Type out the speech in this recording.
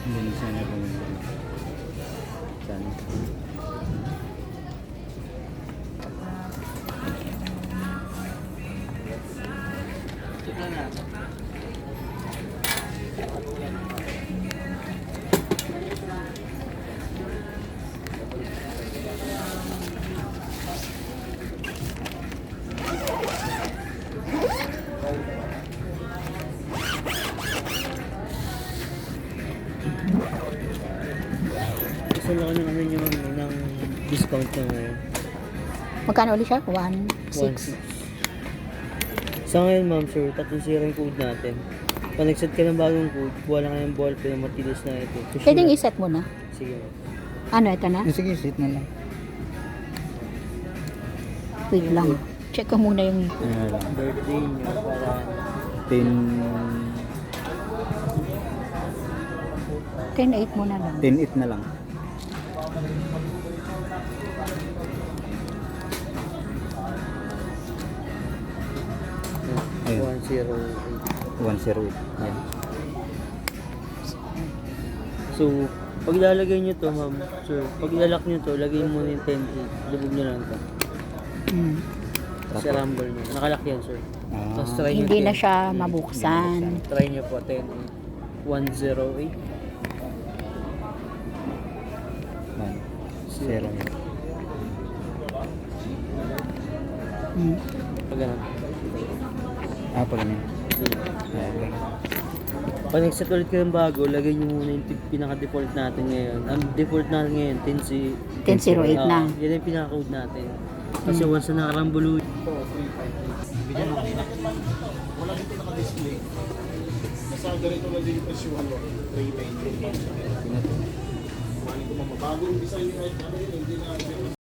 Hindi sana kung sana. Tignan na. Gusto lang ano namin yung ng discount na ngayon. Magkano ulit siya? 1.6. 1.6. Sa ngayon ma'am sir, 3-0 yung code natin. Pag nag-set ka ng bagong code, kuha lang kayong ball pen na matilis na ito. Kasi Pwedeng iset mo na. sige ma'am. Ano, ito na? Sige, sit na lang. Wait lang. Check ko muna yung Ayan lang. Birthday niyo para 10.8 muna lang. 10-8 na lang. Ayun. 108. 108. Ayan. So, pag ilalagay nyo to ma'am, sir, pag ilalak nyo to, lagay mo muna yung 10.8. Lubog nyo lang to. Hmm. Sa rumble nyo. Nakalak yan sir. Ah, Tapos try nyo Hindi na 10. siya mabuksan. Try nyo po 10.8. 108. 0. Hmm. Pag ganun. Ah, pag ganyan. Sige. Ayan. Pag nag-set ulit kayo ng bago, lagay nyo muna yung pinaka-default natin ngayon. Ang default natin ngayon, 10.08 na. Yan yung pinaka-code natin. Kasi once na nakarambuluin. Bigyan mo rin. Wala dito naka-display. Nasa ganito lang din yung presyuhan mo. 390. Mali ko mabago yung design yung ano yun, hindi na